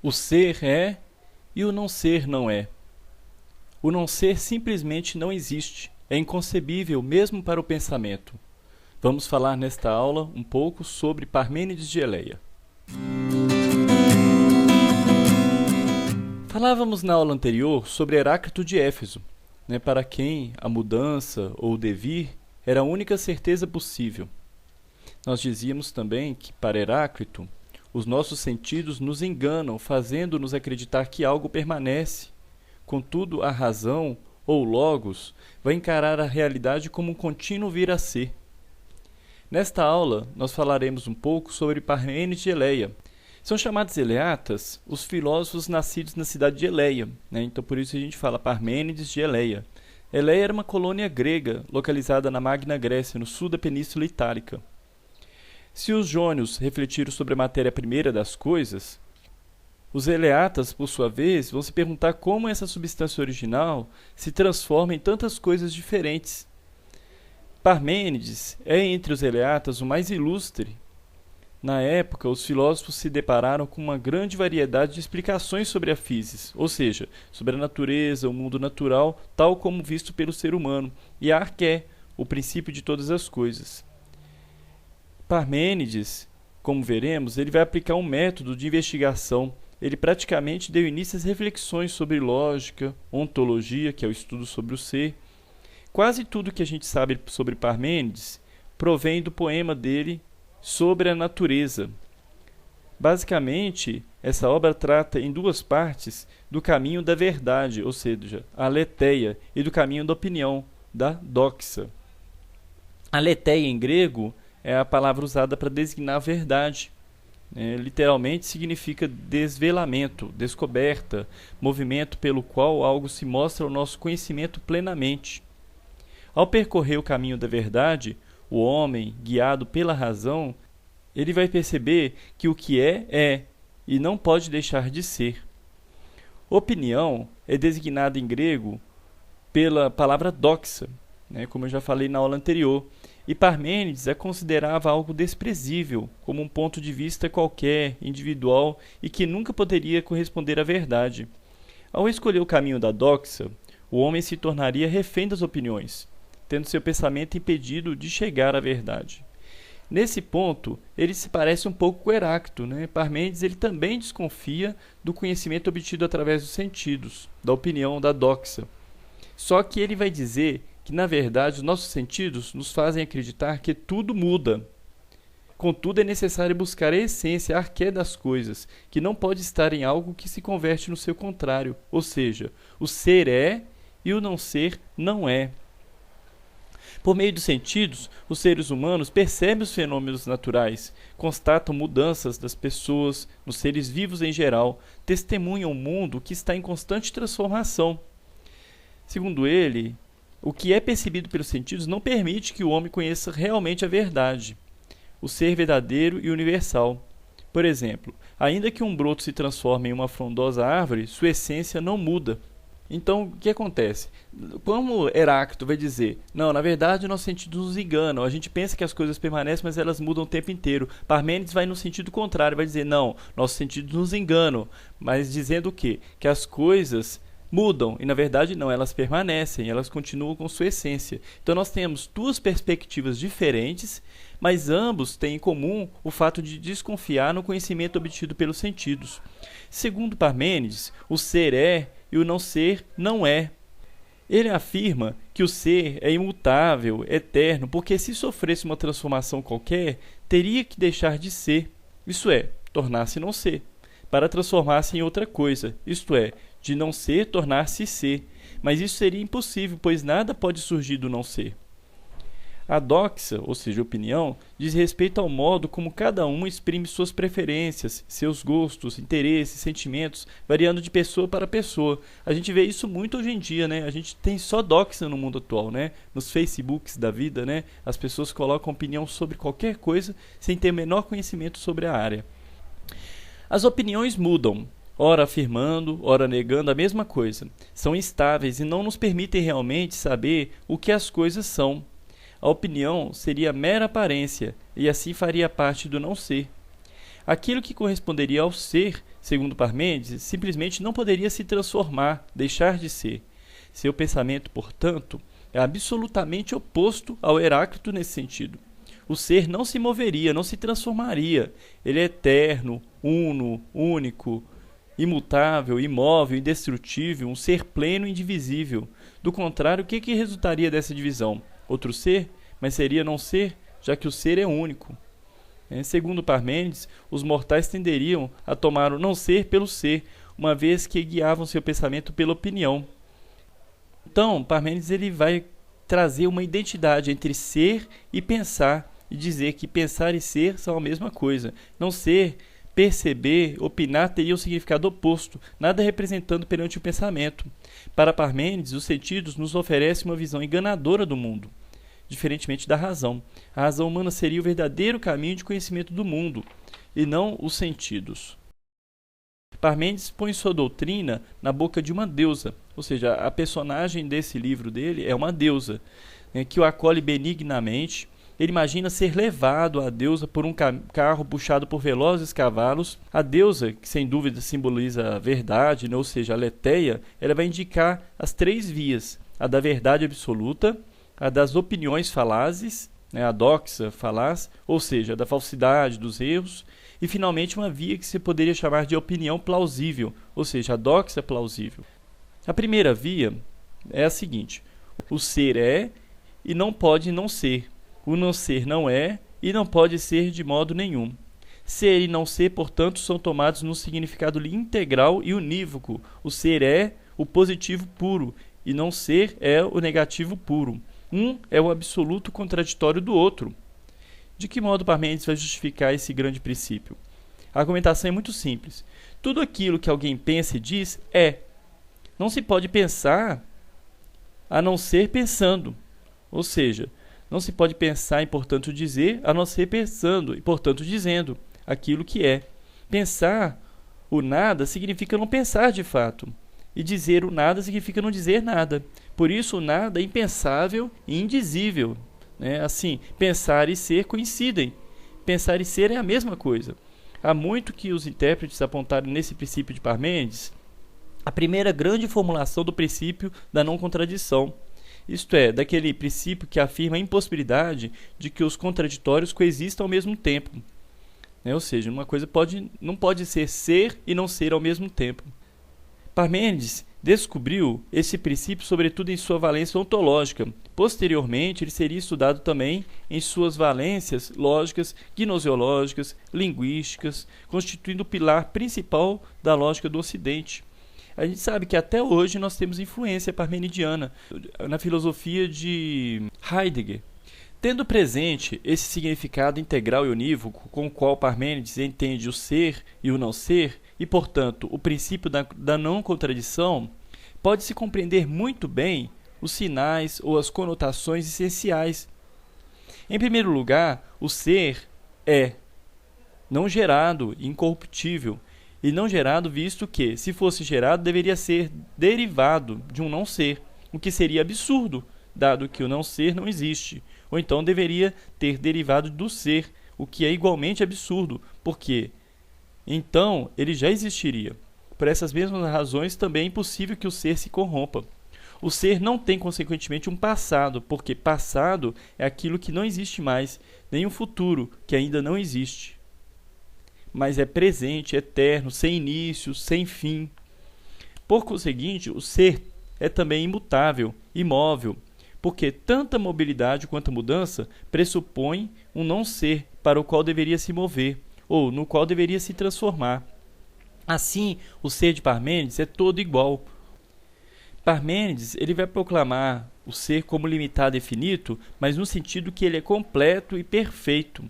O ser é e o não ser não é. O não ser simplesmente não existe. É inconcebível mesmo para o pensamento. Vamos falar nesta aula um pouco sobre Parmênides de Eleia. Falávamos na aula anterior sobre Heráclito de Éfeso, para quem a mudança ou o devir era a única certeza possível. Nós dizíamos também que, para Heráclito, os nossos sentidos nos enganam, fazendo-nos acreditar que algo permanece. Contudo, a razão, ou logos, vai encarar a realidade como um contínuo vir a ser. Nesta aula, nós falaremos um pouco sobre Parmênides de Eleia. São chamados eleatas os filósofos nascidos na cidade de Eleia, Então, por isso a gente fala Parmênides de Eleia. Eleia era uma colônia grega, localizada na Magna Grécia, no sul da Península Itálica. Se os jônios refletiram sobre a matéria primeira das coisas, os eleatas, por sua vez, vão se perguntar como essa substância original se transforma em tantas coisas diferentes. Parmênides é, entre os eleatas, o mais ilustre. Na época, os filósofos se depararam com uma grande variedade de explicações sobre a físis, ou seja, sobre a natureza, o mundo natural, tal como visto pelo ser humano, e a arqué, o princípio de todas as coisas. Parmênides, como veremos, ele vai aplicar um método de investigação. Ele praticamente deu início às reflexões sobre lógica, ontologia, que é o estudo sobre o ser. Quase tudo que a gente sabe sobre Parmênides provém do poema dele sobre a natureza. Basicamente, essa obra trata em duas partes do caminho da verdade, ou seja, a aletheia, e do caminho da opinião, da doxa. Aletheia em grego é a palavra usada para designar a verdade. Literalmente significa desvelamento, descoberta, movimento pelo qual algo se mostra ao nosso conhecimento plenamente. Ao percorrer o caminho da verdade, o homem, guiado pela razão, ele vai perceber que o que é, e não pode deixar de ser. Opinião é designada em grego pela palavra doxa, como eu já falei na aula anterior, e Parmênides a considerava algo desprezível, como um ponto de vista qualquer, individual, e que nunca poderia corresponder à verdade. Ao escolher o caminho da doxa, o homem se tornaria refém das opiniões, tendo seu pensamento impedido de chegar à verdade. Nesse ponto, ele se parece um pouco com Heráclito. Parmênides ele também desconfia do conhecimento obtido através dos sentidos, da opinião, da doxa. Só que ele vai dizer que, na verdade, os nossos sentidos nos fazem acreditar que tudo muda. Contudo, é necessário buscar a essência, a arqué das coisas, que não pode estar em algo que se converte no seu contrário, ou seja, o ser é e o não ser não é. Por meio dos sentidos, os seres humanos percebem os fenômenos naturais, constatam mudanças das pessoas, nos seres vivos em geral, testemunham um mundo que está em constante transformação. Segundo ele, o que é percebido pelos sentidos não permite que o homem conheça realmente a verdade, o ser verdadeiro e universal. Por exemplo, ainda que um broto se transforme em uma frondosa árvore, sua essência não muda. Então, o que acontece? Como Heráclito vai dizer, não, na verdade, nossos sentidos nos enganam, a gente pensa que as coisas permanecem, mas elas mudam o tempo inteiro. Parmênides vai no sentido contrário, vai dizer, não, nossos sentidos nos enganam, mas dizendo o quê? Que as coisas mudam, e na verdade não, elas permanecem, elas continuam com sua essência. Então nós temos duas perspectivas diferentes, mas ambos têm em comum o fato de desconfiar no conhecimento obtido pelos sentidos. Segundo Parmênides, o ser é e o não ser não é. Ele afirma que o ser é imutável, eterno, porque se sofresse uma transformação qualquer, teria que deixar de ser, isto é, tornar-se não ser, para transformar-se em outra coisa, isto é, de não ser, tornar-se ser. Mas isso seria impossível, pois nada pode surgir do não ser. A doxa, ou seja, opinião, diz respeito ao modo como cada um exprime suas preferências, seus gostos, interesses, sentimentos, variando de pessoa para pessoa. A gente vê isso muito hoje em dia, A gente tem só doxa no mundo atual, Nos Facebooks da vida, As pessoas colocam opinião sobre qualquer coisa sem ter o menor conhecimento sobre a área. As opiniões mudam, ora afirmando, ora negando a mesma coisa. São instáveis e não nos permitem realmente saber o que as coisas são. A opinião seria mera aparência, e assim faria parte do não ser. Aquilo que corresponderia ao ser, segundo Parmênides, simplesmente não poderia se transformar, deixar de ser. Seu pensamento, portanto, é absolutamente oposto ao Heráclito nesse sentido. O ser não se moveria, não se transformaria. Ele é eterno, uno, único, imutável, imóvel, indestrutível, um ser pleno e indivisível. Do contrário, o que resultaria dessa divisão? Outro ser? Mas seria não ser, já que o ser é único. Segundo Parmênides, os mortais tenderiam a tomar o não ser pelo ser, uma vez que guiavam seu pensamento pela opinião. Então, Parmênides ele vai trazer uma identidade entre ser e pensar, e dizer que pensar e ser são a mesma coisa. Não ser, perceber, opinar teriam um significado oposto, nada representando perante o pensamento. Para Parmênides, os sentidos nos oferecem uma visão enganadora do mundo, diferentemente da razão. A razão humana seria o verdadeiro caminho de conhecimento do mundo, e não os sentidos. Parmênides põe sua doutrina na boca de uma deusa, ou seja, a personagem desse livro dele é uma deusa, que o acolhe benignamente. Ele imagina ser levado à deusa por um carro puxado por velozes cavalos. A deusa, que sem dúvida simboliza a verdade, ou seja, a Letéia, ela vai indicar as 3 vias: a da verdade absoluta, a das opiniões falazes, a doxa falaz, ou seja, da falsidade, dos erros, e finalmente uma via que se poderia chamar de opinião plausível, ou seja, a doxa plausível. A primeira via é a seguinte: o ser é e não pode não ser. O não ser não é e não pode ser de modo nenhum. Ser e não ser, portanto, são tomados no significado integral e unívoco. O ser é o positivo puro e não ser é o negativo puro. Um é o absoluto contraditório do outro. De que modo Parmênides vai justificar esse grande princípio? A argumentação é muito simples. Tudo aquilo que alguém pensa e diz é. Não se pode pensar a não ser pensando. Ou seja, não se pode pensar e, portanto, dizer a não ser pensando e, portanto, dizendo aquilo que é. Pensar o nada significa não pensar de fato. E dizer o nada significa não dizer nada. Por isso, o nada é impensável e indizível. Assim, pensar e ser coincidem. Pensar e ser é a mesma coisa. Há muito que os intérpretes apontaram nesse princípio de Parmênides a primeira grande formulação do princípio da não contradição. Isto é, daquele princípio que afirma a impossibilidade de que os contraditórios coexistam ao mesmo tempo. Ou seja, uma coisa não pode ser e não ser ao mesmo tempo. Parmênides descobriu esse princípio sobretudo em sua valência ontológica. Posteriormente, ele seria estudado também em suas valências lógicas, gnoseológicas, linguísticas, constituindo o pilar principal da lógica do Ocidente. A gente sabe que até hoje nós temos influência parmenidiana na filosofia de Heidegger. Tendo presente esse significado integral e unívoco com o qual Parmênides entende o ser e o não ser, e, portanto, o princípio da não contradição, pode-se compreender muito bem os sinais ou as conotações essenciais. Em primeiro lugar, o ser é não gerado, incorruptível, e não gerado visto que, se fosse gerado, deveria ser derivado de um não ser, o que seria absurdo, dado que o não ser não existe, ou então deveria ter derivado do ser, o que é igualmente absurdo, porque então ele já existiria. Por essas mesmas razões, também é impossível que o ser se corrompa. O ser não tem, consequentemente, um passado, porque passado é aquilo que não existe mais, nem um futuro, que ainda não existe. Mas é presente, eterno, sem início, sem fim. Por conseguinte, o ser é também imutável, imóvel, porque tanta mobilidade quanto mudança pressupõe um não ser para o qual deveria se mover, ou no qual deveria se transformar. Assim, o ser de Parmênides é todo igual. Parmênides ele vai proclamar o ser como limitado e finito, mas no sentido que ele é completo e perfeito.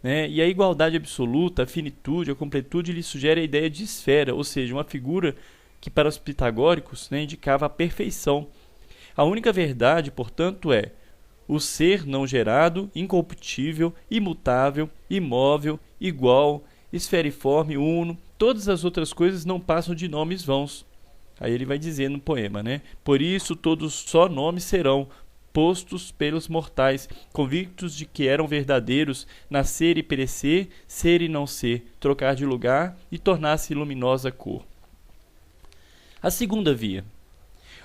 E a igualdade absoluta, a finitude, a completude lhe sugere a ideia de esfera, ou seja, uma figura que para os pitagóricos indicava a perfeição. A única verdade, portanto, é o ser não gerado, incorruptível, imutável, imóvel, igual, esferiforme, uno. Todas as outras coisas não passam de nomes vãos. Aí ele vai dizer no poema, por isso todos só nomes serão, postos pelos mortais, convictos de que eram verdadeiros, nascer e perecer, ser e não ser, trocar de lugar e tornar-se luminosa cor. A segunda via.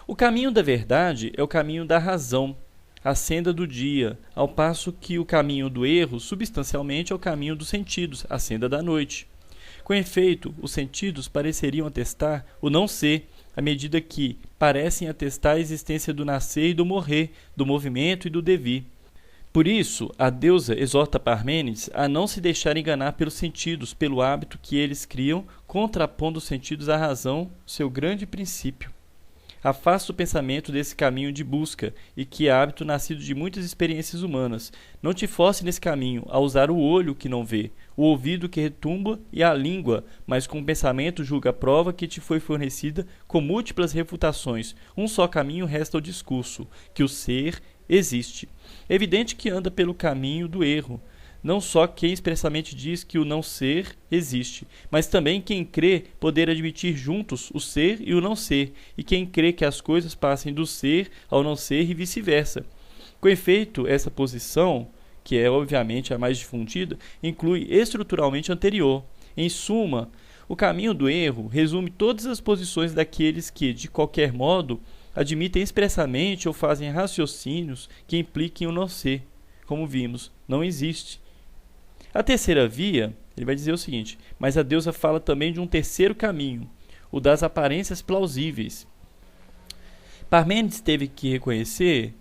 O caminho da verdade é o caminho da razão, a senda do dia, ao passo que o caminho do erro, substancialmente, é o caminho dos sentidos, a senda da noite. Com efeito, os sentidos pareceriam atestar o não ser, à medida que parecem atestar a existência do nascer e do morrer, do movimento e do devir. Por isso, a deusa exorta Parmênides a não se deixar enganar pelos sentidos, pelo hábito que eles criam, contrapondo os sentidos à razão, seu grande princípio. Afasta o pensamento desse caminho de busca, e que é hábito nascido de muitas experiências humanas. Não te force nesse caminho a usar o olho que não vê, o ouvido que retumba e a língua, mas com o pensamento julga a prova que te foi fornecida com múltiplas refutações. Um só caminho resta ao discurso, que o ser existe. É evidente que anda pelo caminho do erro. Não só quem expressamente diz que o não ser existe, mas também quem crê poder admitir juntos o ser e o não ser, e quem crê que as coisas passem do ser ao não ser e vice-versa. Com efeito, essa posição, que é obviamente a mais difundida, inclui estruturalmente a anterior. Em suma, o caminho do erro resume todas as posições daqueles que, de qualquer modo, admitem expressamente ou fazem raciocínios que impliquem o não ser. Como vimos, não existe. A terceira via, ele vai dizer o seguinte: mas a deusa fala também de um terceiro caminho, o das aparências plausíveis. Parmênides teve que reconhecer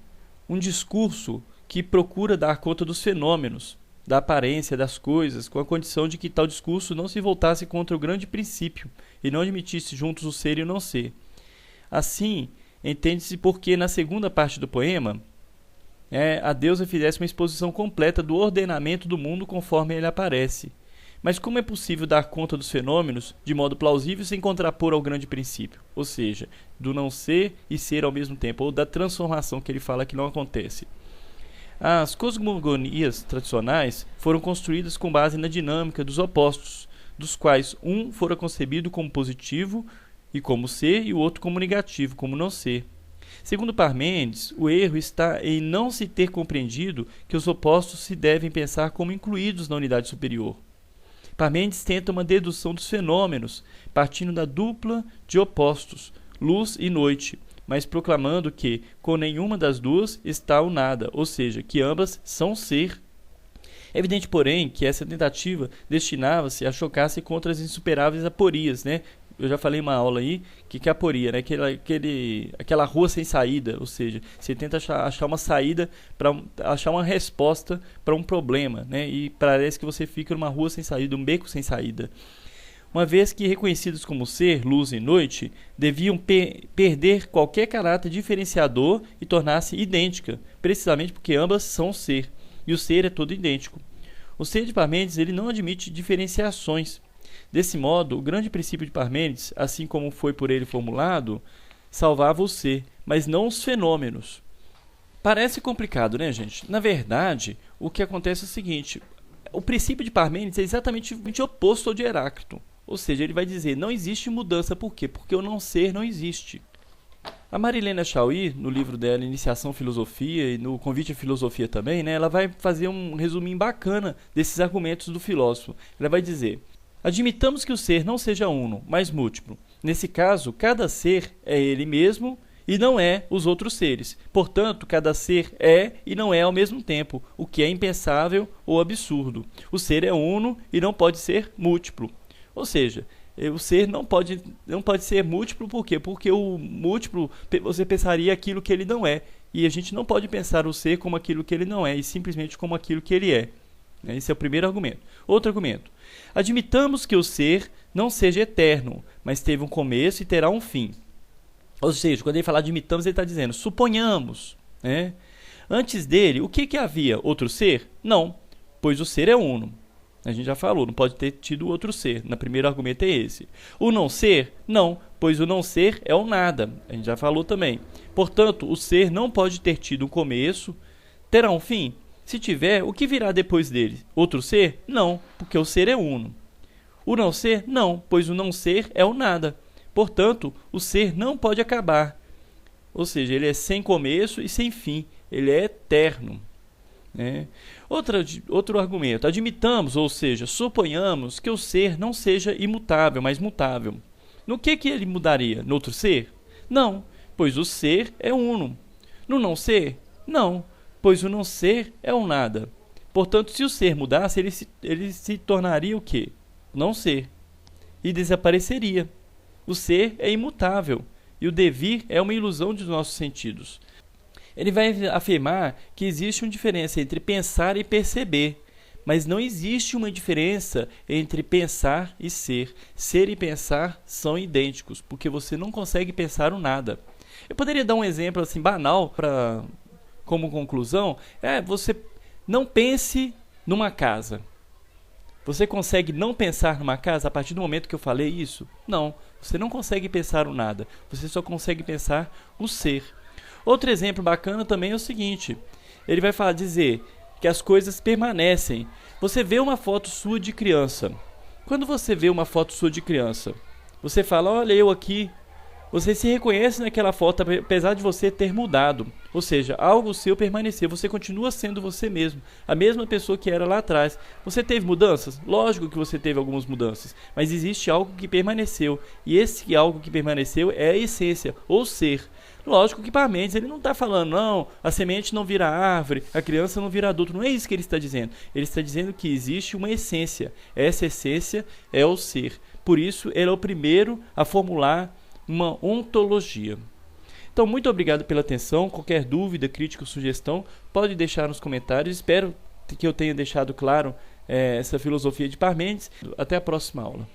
um discurso que procura dar conta dos fenômenos, da aparência das coisas, com a condição de que tal discurso não se voltasse contra o grande princípio e não admitisse juntos o ser e o não ser. Assim, entende-se porque na segunda parte do poema a deusa fizesse uma exposição completa do ordenamento do mundo conforme ele aparece. Mas como é possível dar conta dos fenômenos de modo plausível sem contrapor ao grande princípio? Ou seja, do não ser e ser ao mesmo tempo, ou da transformação que ele fala que não acontece. As cosmogonias tradicionais foram construídas com base na dinâmica dos opostos, dos quais um fora concebido como positivo e como ser, e o outro como negativo, como não ser. Segundo Parmênides, o erro está em não se ter compreendido que os opostos se devem pensar como incluídos na unidade superior. Parmênides tenta uma dedução dos fenômenos, partindo da dupla de opostos, luz e noite, mas proclamando que, com nenhuma das duas, está o nada, ou seja, que ambas são ser. É evidente, porém, que essa tentativa destinava-se a chocar-se contra as insuperáveis aporias, Eu já falei em uma aula aí que é aporia, aquela rua sem saída, ou seja, você tenta achar uma saída, achar uma resposta para um problema, e parece que você fica numa rua sem saída, um beco sem saída. Uma vez que reconhecidos como ser, luz e noite, deviam perder qualquer caráter diferenciador e tornar-se idêntica, precisamente porque ambas são ser, e o ser é todo idêntico. O ser de Parmênides ele não admite diferenciações. Desse modo, o grande princípio de Parmênides, assim como foi por ele formulado, salvava o ser, mas não os fenômenos. Parece complicado, gente? Na verdade, o que acontece é o seguinte: o princípio de Parmênides é exatamente oposto ao de Heráclito. Ou seja, ele vai dizer, não existe mudança. Por quê? Porque o não ser não existe. A Marilena Chauí, no livro dela, Iniciação à Filosofia, e no Convite à Filosofia também, ela vai fazer um resuminho bacana desses argumentos do filósofo. Ela vai dizer: admitamos que o ser não seja uno, mas múltiplo. Nesse caso, cada ser é ele mesmo e não é os outros seres. Portanto, cada ser é e não é ao mesmo tempo, o que é impensável ou absurdo. O ser é uno e não pode ser múltiplo. Ou seja, o ser não pode ser múltiplo, por quê? Porque o múltiplo, você pensaria aquilo que ele não é. E a gente não pode pensar o ser como aquilo que ele não é, e simplesmente como aquilo que ele é. Esse é o primeiro argumento. Outro argumento: admitamos que o ser não seja eterno, mas teve um começo e terá um fim. Ou seja, quando ele fala admitamos, ele está dizendo, suponhamos. Antes dele, o que havia? Outro ser? Não, pois o ser é uno. A gente já falou, não pode ter tido outro ser. No primeiro argumento é esse. O não ser? Não, pois o não ser é o nada. A gente já falou também. Portanto, o ser não pode ter tido um começo, terá um fim. Se tiver, o que virá depois dele? Outro ser? Não, porque o ser é uno. O não ser? Não, pois o não ser é o nada. Portanto, o ser não pode acabar. Ou seja, ele é sem começo e sem fim. ele é eterno. Né? Outro argumento: admitamos, ou seja, suponhamos que o ser não seja imutável, mas mutável. No que ele mudaria? No outro ser? Não, pois o ser é uno. No não ser? Não, pois o não ser é o nada. Portanto, se o ser mudasse, ele se tornaria o quê? Não ser. E desapareceria. O ser é imutável, e o devir é uma ilusão dos nossos sentidos. Ele vai afirmar que existe uma diferença entre pensar e perceber, mas não existe uma diferença entre pensar e ser. Ser e pensar são idênticos, porque você não consegue pensar o nada. Eu poderia dar um exemplo assim banal como conclusão. Você não pense numa casa. Você consegue não pensar numa casa a partir do momento que eu falei isso? Não, você não consegue pensar o nada. Você só consegue pensar o ser. Outro exemplo bacana também é o seguinte: ele vai dizer que as coisas permanecem. Você vê uma foto sua de criança. Quando você vê uma foto sua de criança, você fala: olha eu aqui. Você se reconhece naquela foto, apesar de você ter mudado. Ou seja, algo seu permaneceu. Você continua sendo você mesmo, a mesma pessoa que era lá atrás. Você teve mudanças? Lógico que você teve algumas mudanças, mas existe algo que permaneceu. E esse algo que permaneceu é a essência, ou ser. Lógico que Parmênides ele não está falando, não, a semente não vira árvore, a criança não vira adulto. Não é isso que ele está dizendo. Ele está dizendo que existe uma essência. Essa essência é o ser. Por isso, ele é o primeiro a formular uma ontologia. Então, muito obrigado pela atenção. Qualquer dúvida, crítica ou sugestão, pode deixar nos comentários. Espero que eu tenha deixado claro essa filosofia de Parmênides. Até a próxima aula.